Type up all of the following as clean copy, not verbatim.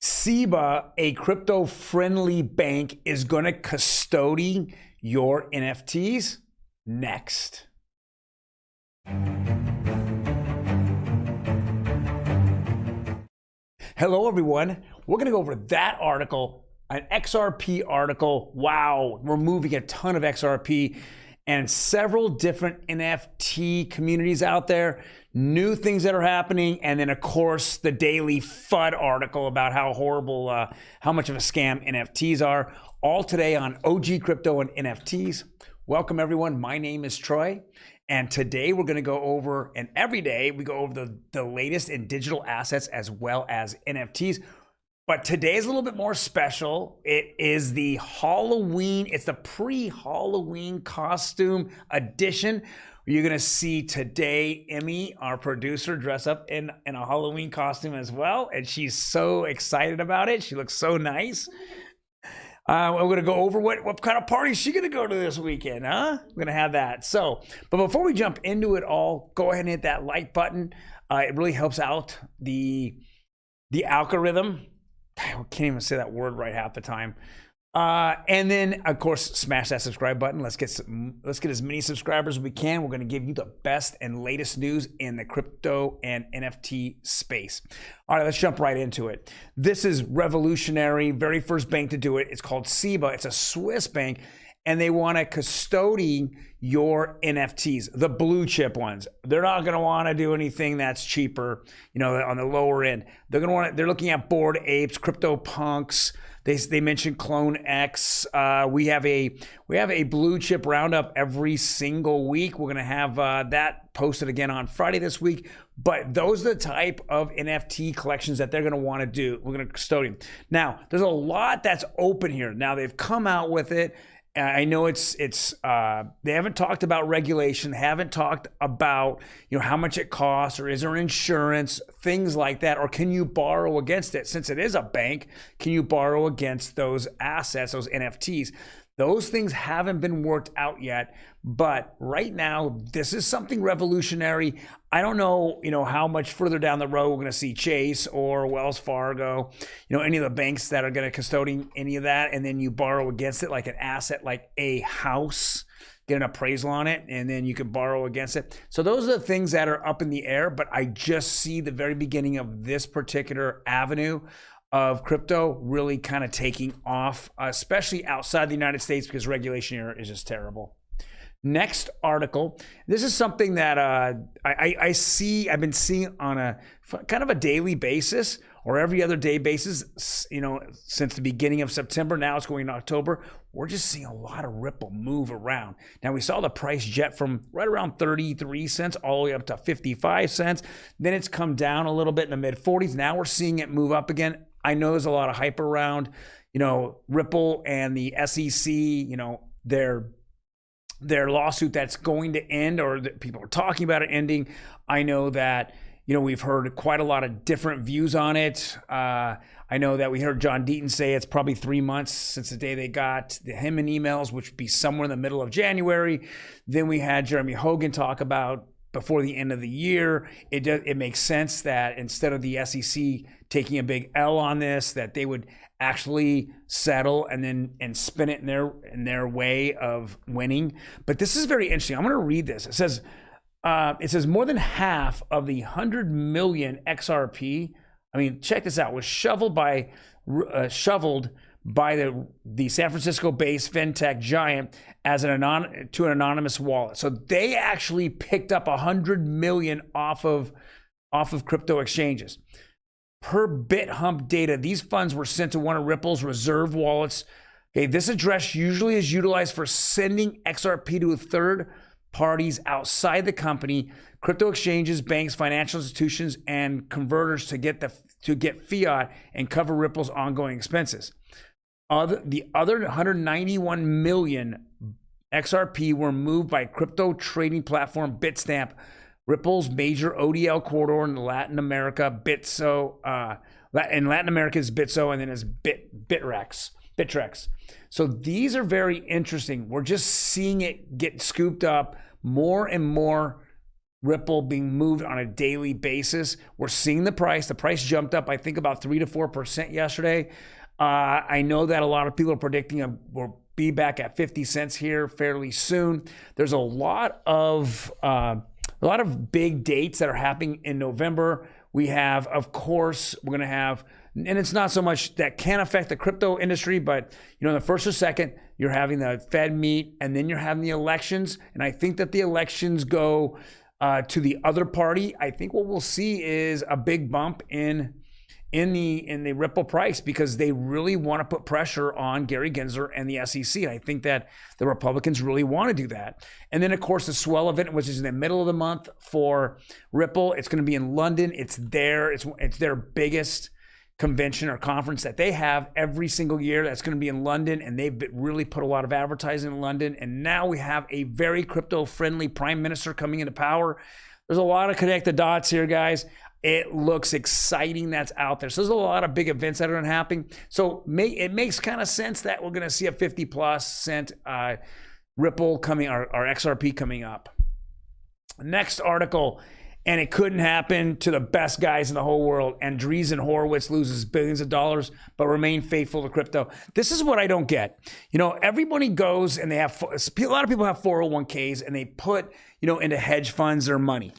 SEBA, a crypto-friendly bank, is going to custody your NFTs next. Hello, everyone. We're going to go over that article, an XRP article. Wow, we're moving a ton of XRP and several different NFT communities out there, new things that are happening, and then of course the daily FUD article about how horrible, how much of a scam NFTs are, all today on OG Crypto and NFTs. Welcome everyone, my name is Troy, and today we're gonna go over, and every day we go over the latest in digital assets as well as NFTs. But today is a little bit more special. It is the Halloween, it's the pre-Halloween costume edition. You're gonna see today Emmy, our producer, dress up in a Halloween costume as well. And she's so excited about it. She looks so nice. We're gonna go over what kind of party is she gonna go to this weekend, huh? We're gonna have that. So, but before we jump into it all, go ahead and hit that like button. It really helps out the algorithm. I can't even say that word right half the time. And then, of course, smash that subscribe button. Let's get as many subscribers as we can. We're going to give you the best and latest news in the crypto and NFT space. All right, let's jump right into it. This is revolutionary, very first bank to do it. It's called SEBA. It's a Swiss bank, and they want to custody your NFTs, the blue chip ones. They're not going to want to do anything that's cheaper, you know, on the lower end. They're going to want. They're looking at Bored Apes, CryptoPunks. They mentioned Clone X. We have a blue chip roundup every single week. We're going to have that posted again on Friday this week. But those are the type of NFT collections that they're going to want to do. We're going to custodian. Now, there's a lot that's open here. Now they've come out with it. I know they haven't talked about regulation, haven't talked about, you know, how much it costs, or is there insurance, things like that, or can you borrow against it? Since it is a bank, can you borrow against those assets, those NFTs? Those things haven't been worked out yet, but right now, this is something revolutionary. I don't know, you know, how much further down the road we're going to see Chase or Wells Fargo, you know, any of the banks that are going to custody any of that, and then you borrow against it like an asset, like a house, get an appraisal on it, and then you can borrow against it. So those are the things that are up in the air, but I just see the very beginning of this particular avenue of crypto really kind of taking off, especially outside the United States, because regulation here is just terrible. Next article. This is something that I've been seeing on a kind of a daily basis or every other day basis, you know, since the beginning of September. Now it's going into October. We're just seeing a lot of Ripple move around. Now we saw the price jet from right around 33 cents all the way up to 55 cents. Then it's come down a little bit in the mid 40s. Now we're seeing it move up again. I know there's a lot of hype around, you know, Ripple and the SEC, you know, their lawsuit that's going to end, or that people are talking about it ending. I know that, you know, we've heard quite a lot of different views on it. I know that we heard John Deaton say it's probably 3 months since the day they got him in emails, which would be somewhere in the middle of January. Then we had Jeremy Hogan talk about before the end of the year. It makes sense that instead of the SEC taking a big L on this, that they would actually settle and spin it in their way of winning. But this is very interesting. I'm going to read this. It says more than half of the 100 million XRP. I mean, check this out. Was shoveled by the San Francisco-based fintech giant as an anonymous wallet. So they actually picked up 100 million off of crypto exchanges. Per BitHump data, these funds were sent to one of Ripple's reserve wallets. Okay, this address usually is utilized for sending XRP to third parties outside the company, crypto exchanges, banks, financial institutions, and converters to get fiat and cover Ripple's ongoing expenses. The other 191 million XRP were moved by crypto trading platform Bitstamp, Ripple's major ODL corridor in Latin America. In Latin America is Bitso, and then is Bittrex. So these are very interesting. We're just seeing it get scooped up more and more Ripple being moved on a daily basis. We're seeing the price. The price jumped up, I think, about 3 to 4% yesterday. I know that a lot of people are predicting we'll be back at 50 cents here fairly soon. There's a lot of big dates that are happening in November. We have, of course, we're going to have, and it's not so much that can affect the crypto industry, but in the first or second, you're having the Fed meet, and then you're having the elections. And I think that the elections go to the other party. I think what we'll see is a big bump in the Ripple price, because they really want to put pressure on Gary Gensler and the SEC. And I think that the Republicans really want to do that. And then, of course, the Swell event, which is in the middle of the month for Ripple. It's going to be in London. It's their biggest convention or conference that they have every single year. That's going to be in London, and they've really put a lot of advertising in London. And now we have a very crypto-friendly prime minister coming into power. There's a lot of connect the dots here, guys. It looks exciting that's out there. So there's a lot of big events that are going to happen. So it makes kind of sense that we're going to see a 50+ cent Ripple coming, our XRP coming up. Next article, and it couldn't happen to the best guys in the whole world. Andreessen Horowitz loses billions of dollars, but remain faithful to crypto. This is what I don't get. Everybody goes and they have, a lot of people have 401ks and they put, into hedge funds their money.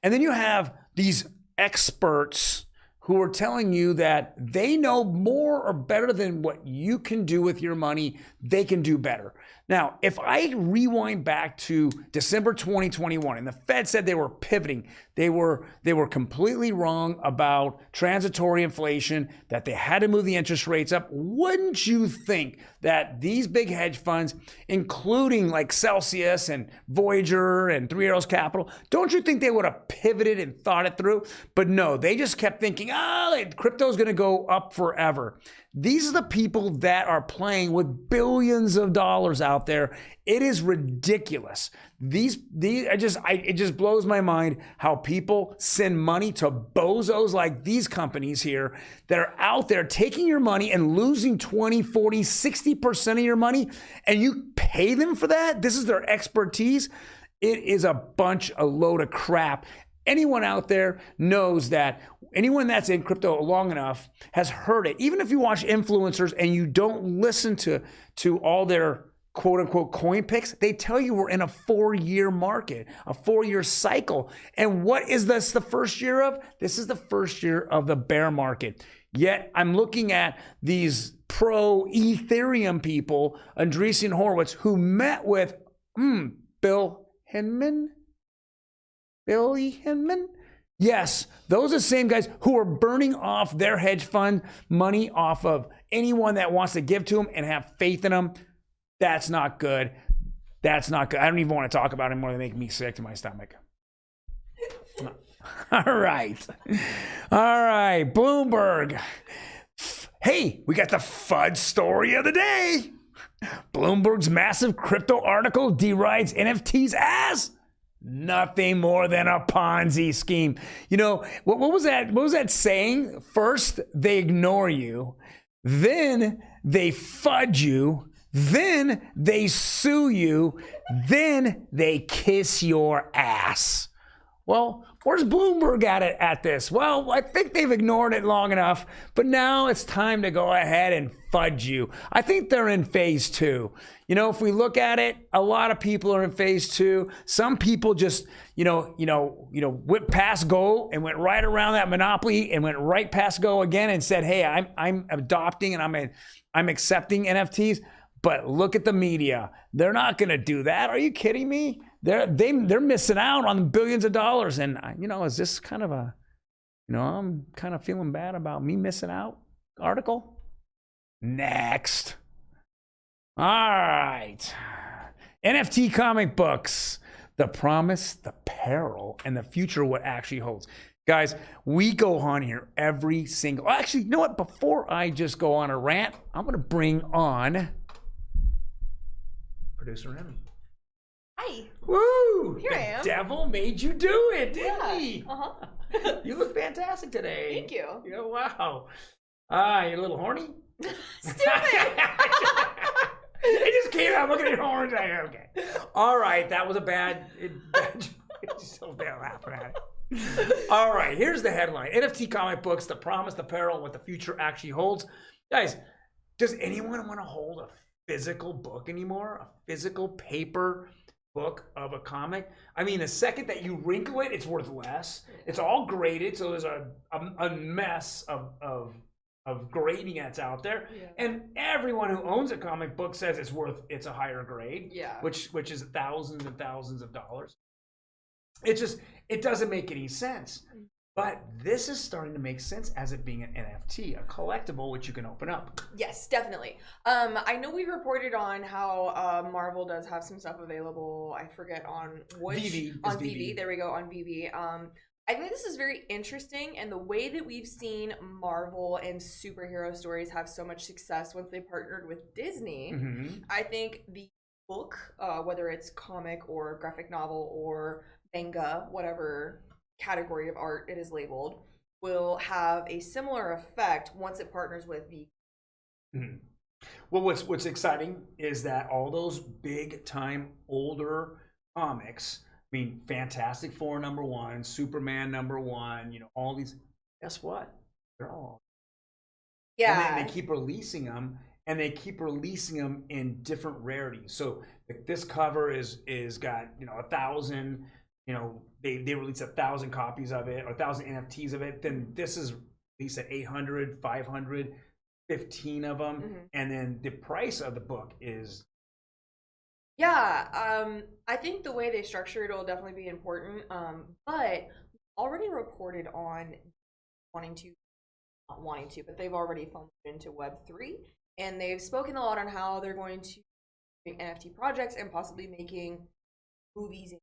And then you have these experts who are telling you that they know more or better than what you can do with your money. They can do better. Now, if I rewind back to December 2021, and the Fed said they were pivoting, they were completely wrong about transitory inflation, that they had to move the interest rates up. Wouldn't you think that these big hedge funds, including like Celsius and Voyager and Three Arrows Capital, don't you think they would have pivoted and thought it through? But no, they just kept thinking, crypto's going to go up forever. These are the people that are playing with billions of dollars out there. It is ridiculous. It just blows my mind how people send money to bozos like these companies here that are out there taking your money and losing 20, 40, 60% of your money, and you pay them for that? This is their expertise. It is a load of crap. Anyone out there knows that. Anyone that's in crypto long enough has heard it. Even if you watch influencers and you don't listen to all their quote unquote coin picks, they tell you we're in a 4-year market, a 4-year cycle. And what is this the first year of? This is the first year of the bear market. Yet I'm looking at these pro Ethereum people, Andreessen Horowitz, who met with Billy Hinman? Yes, those are the same guys who are burning off their hedge fund money off of anyone that wants to give to them and have faith in them. That's not good. That's not good. I don't even want to talk about it anymore. They make me sick to my stomach. All right. Bloomberg. Hey, we got the FUD story of the day. Bloomberg's massive crypto article derides NFTs as nothing more than a Ponzi scheme. What was that? What was that saying? First, they ignore you. Then they fudge you. Then they sue you. Then they kiss your ass. Well, where's Bloomberg at this? Well, I think they've ignored it long enough, but now it's time to go ahead and fudge you. I think they're in phase 2. If we look at it, a lot of people are in phase 2. Some people just, went past go and went right around that monopoly and went right past go again and said, hey, I'm adopting and I'm accepting NFTs. But look at the media. They're not going to do that. Are you kidding me? They're missing out on billions of dollars. And, is this kind of I'm kind of feeling bad about me missing out article? Next. All right. NFT comic books. The promise, the peril, and the future, what actually holds. Guys, we go on here every single... Actually, you know what? Before I just go on a rant, I'm going to bring on producer Remy. Hi. Woo! Here I am. The devil made you do it, didn't he? Uh-huh. You look fantastic today. Thank you. Wow. You're a little horny? Stupid. It just came out. Look at your horns. Okay. All right. That was a bad Still there laughing at it. All right, here's the headline. NFT comic books, the promise, the peril, and what the future actually holds. Guys, does anyone want to hold a physical book anymore? A physical paper book of a comic? I mean, the second that you wrinkle it, it's worth less. It's all graded, so there's a mess of grading that's out there. Yeah. And everyone who owns a comic book says it's a higher grade, Yeah. which is thousands and thousands of dollars. It doesn't make any sense. But this is starting to make sense as it being an NFT, a collectible which you can open up. Yes, definitely. I know we reported on how Marvel does have some stuff available. I forget on which VV. on VV. There we go, on VV. I think this is very interesting, and the way that we've seen Marvel and superhero stories have so much success once they partnered with Disney. Mm-hmm. I think the book, whether it's comic or graphic novel or manga, whatever category of art it is labeled, will have a similar effect once it partners with the. Mm-hmm. Well, what's exciting is that all those big time older comics, I mean, Fantastic Four #1, Superman #1, you know, all these. Guess what? They're all. Yeah. And then they keep releasing them, and they keep releasing them in different rarities. So this cover is got 1,000. You know, they release 1,000 copies of it, or 1,000 NFTs of it. Then this is released at 800, 500, 15 of them, Mm-hmm. and then the price of the book is. Yeah, I think the way they structure it will definitely be important. But already reported on not wanting to, but they've already fallen into Web3, and they've spoken a lot on how they're going to make NFT projects and possibly making movies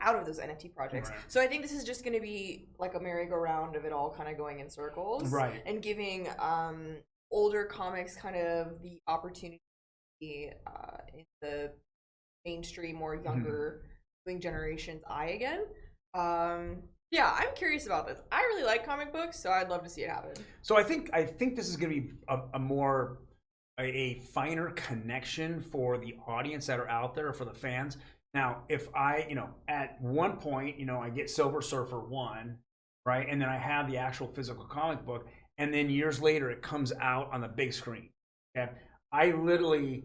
out of those NFT projects. Right. So I think this is just going to be like a merry-go-round of it all kind of going in circles, Right. and giving older comics kind of the opportunity in the mainstream or younger viewing generation's eye again. Yeah, I'm curious about this. I really like comic books, so I'd love to see it happen. So I think this is going to be a finer connection for the audience that are out there, for the fans. Now, if I, at one point, I get Silver Surfer 1, right, and then I have the actual physical comic book, and then years later it comes out on the big screen. Okay, I literally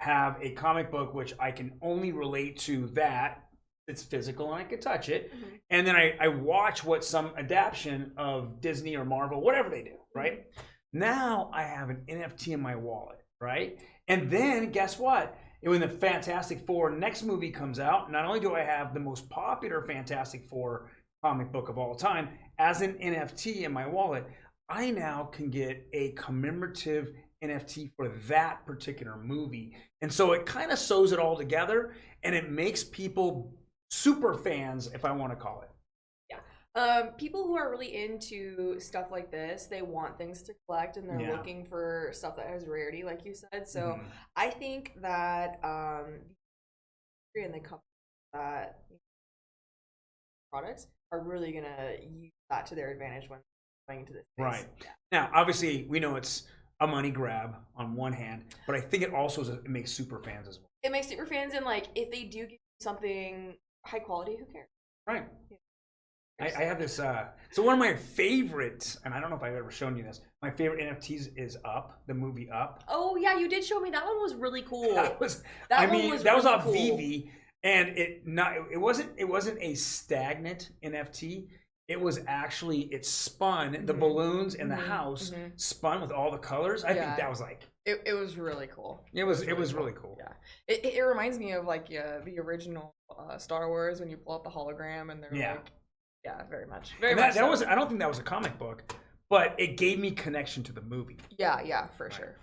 have a comic book which I can only relate to that. It's physical and I can touch it. Mm-hmm. And then I watch what some adaptation of Disney or Marvel, whatever they do, right? Mm-hmm. Now I have an NFT in my wallet, right? And then guess what? When the Fantastic Four next movie comes out, not only do I have the most popular Fantastic Four comic book of all time as an NFT in my wallet, I now can get a commemorative NFT for that particular movie. And so it kind of sews it all together, and it makes people super fans, if I want to call it. Yeah. People who are really into stuff like this, they want things to collect, and they're looking for stuff that has rarity, like you said. So I think that and the companies that products are really gonna use that to their advantage when going into this space. Right. Yeah. Now, obviously, we know it's a money grab on one hand, but I think it also it makes super fans as well. It makes super fans, and like if they do give you something high quality, who cares? Right. Yeah. I have this. So one of my favorites, and I don't know if I've ever shown you this. My favorite NFTs is Up, the movie Up. Oh yeah, you did show me. That one was really cool. That was really off cool. VV, and it wasn't a stagnant NFT. It was actually, it spun, the balloons in the house spun with all the colors. I think that was like it was really cool. It was really cool. Yeah, it reminds me of like the original Star Wars when you pull out the hologram and they're like. Yeah, very much. That was. I don't think that was a comic book, but it gave me connection to the movie. Yeah, for sure.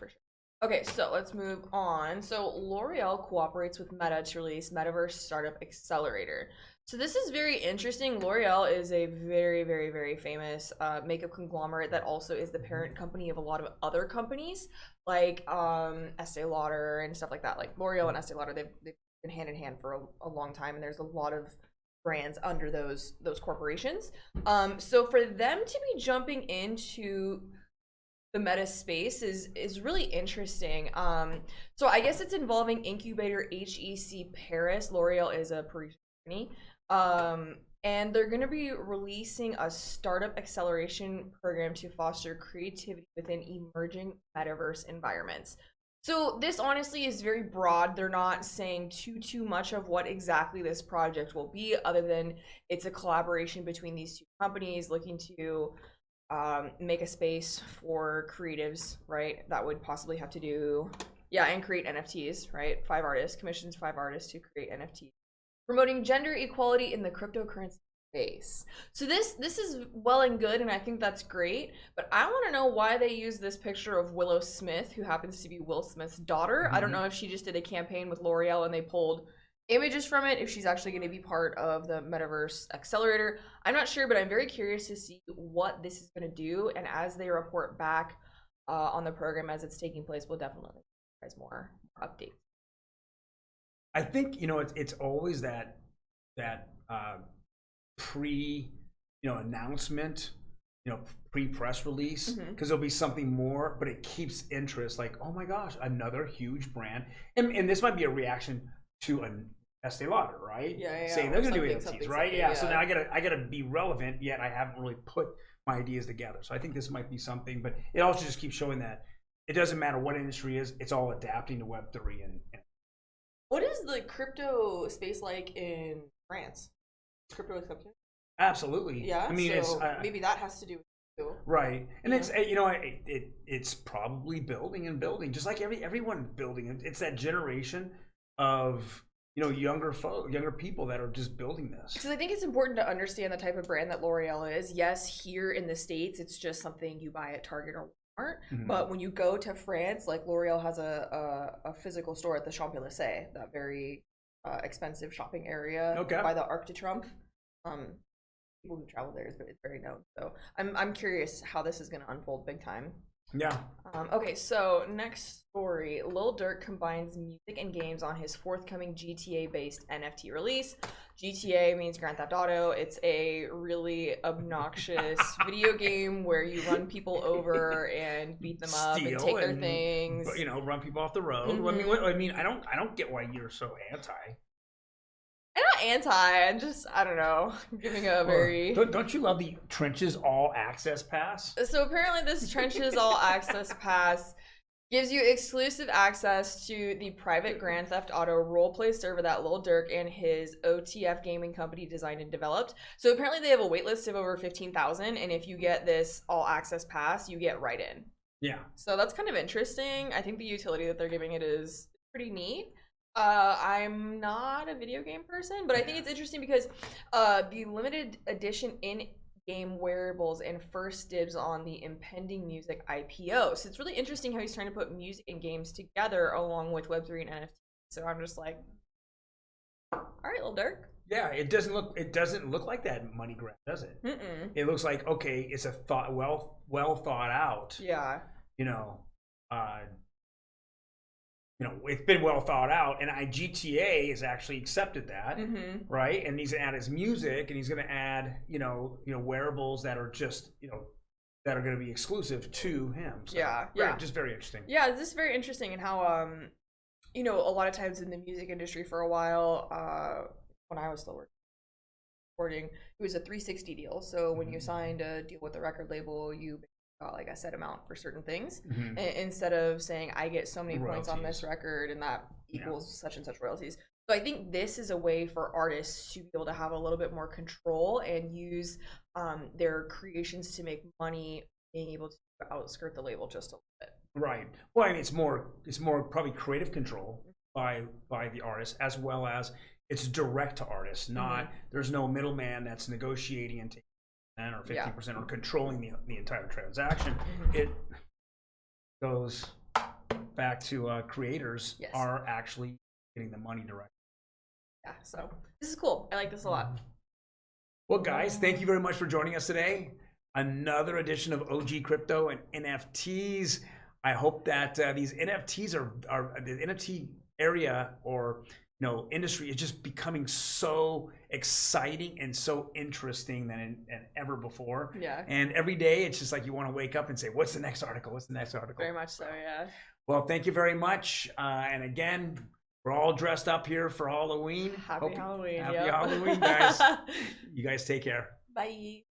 Okay, so let's move on. So L'Oreal cooperates with Meta to release Metaverse Startup Accelerator. So this is very interesting. L'Oreal is a very, very, very famous makeup conglomerate that also is the parent company of a lot of other companies, like Estee Lauder and stuff like that. Like L'Oreal and Estee Lauder, they've been hand in hand for a long time, and there's a lot of brands under those corporations. So for them to be jumping into the meta space is really interesting. So I guess it's involving incubator HEC Paris. L'Oreal is a Parisian company. And they're going to be releasing a startup acceleration program to foster creativity within emerging metaverse environments. So this honestly is very broad. They're not saying too much of what exactly this project will be, other than it's a collaboration between these two companies looking to make a space for creatives, right? That would possibly have to do, yeah, and create NFTs, right? 5 artists, commissions 5 artists to create NFTs. Promoting gender equality in the cryptocurrency space. So this is well and good, and I think that's great, but I want to know why they use this picture of Willow Smith, who happens to be Will Smith's daughter. I don't know if she just did a campaign with L'Oreal and they pulled images from it, if she's actually going to be part of the Metaverse Accelerator. I'm not sure, but I'm very curious to see what this is going to do, and as they report back on the program as it's taking place, we'll definitely guys more updates. I think, you know, it's always that pre, you know, announcement, you know, pre-press release, because there'll be something more, but it keeps interest, like, oh my gosh, another huge brand. And this might be a reaction to an Estee Lauder, right? Yeah. Saying they're gonna do NFTs, right? Yeah. So now I gotta be relevant, yet I haven't really put my ideas together. So I think this might be something, but it also just keeps showing that it doesn't matter what industry is, it's all adapting to Web3 and what is the crypto space like in France? Is crypto accepted? Absolutely. Yeah. I mean, so it's maybe that has to do with it too. Right, and it's, you know, it's probably building and building, just like everyone building. It's that generation of, you know, younger people that are just building this. Because I think it's important to understand the type of brand that L'Oreal is. Yes, here in the States, it's just something you buy at Target or Walmart. But when you go to France, like L'Oreal has a physical store at the Champs-Élysées, that very expensive shopping area by the Arc de Triomphe. People who travel there, it's very known. So I'm curious how this is going to unfold big time. Yeah. Okay, so next story. Lil Durk combines music and games on his forthcoming GTA-based NFT release. GTA means Grand Theft Auto. It's a really obnoxious video game where you run people over and beat them up and take their things. You know, run people off the road. I mean, I don't get why you're so anti. I'm not anti. I'm just, I don't know, giving a very... Don't you love the Trenches All Access Pass? So apparently this Trenches All Access Pass gives you exclusive access to the private Grand Theft Auto roleplay server that Lil Durk and his OTF gaming company designed and developed. So apparently they have a waitlist of over 15,000, and if you get this All Access Pass, you get right in. Yeah. So that's kind of interesting. I think the utility that they're giving it is pretty neat. I'm not a video game person, but I think it's interesting because the limited edition in-game wearables and first dibs on the impending music IPO. So it's really interesting how he's trying to put music and games together along with Web3 and NFT. So I'm just like, all right, Lil Durk. Yeah, it doesn't look like that money grab, does it? It looks like, okay, it's a well thought out. Yeah. It's been well thought out, and GTA has actually accepted that, right? And he's gonna add his music, and he's gonna add, wearables that are just, that are gonna be exclusive to him. So, just very interesting. Yeah, this is very interesting, and how, a lot of times in the music industry for a while, when I was still recording, it was a 360 deal. So when you signed a deal with the record label, you got like a set amount for certain things, instead of saying I get so many points on this record and that equals such and such royalties. So I think this is a way for artists to be able to have a little bit more control and use their creations to make money, being able to outskirt the label just a little bit. Right. Well, I mean, it's more probably creative control by the artist, as well as it's direct to artists. Not there's no middleman that's negotiating and taking or 15% or controlling the entire transaction. It goes back to creators are actually getting the money directly. Yeah, so this is cool. I like this a lot. Well, guys, thank you very much for joining us today. Another edition of OG Crypto and NFTs. I hope that these NFTs are the NFT area or industry is just becoming so exciting and so interesting than ever before. Yeah. And every day it's just like you want to wake up and say, what's the next article? What's the next article? Very much so, yeah. Well, thank you very much. And again, We're all dressed up here for Halloween. Happy Halloween. Happy Yep. Halloween, guys. You guys take care. Bye.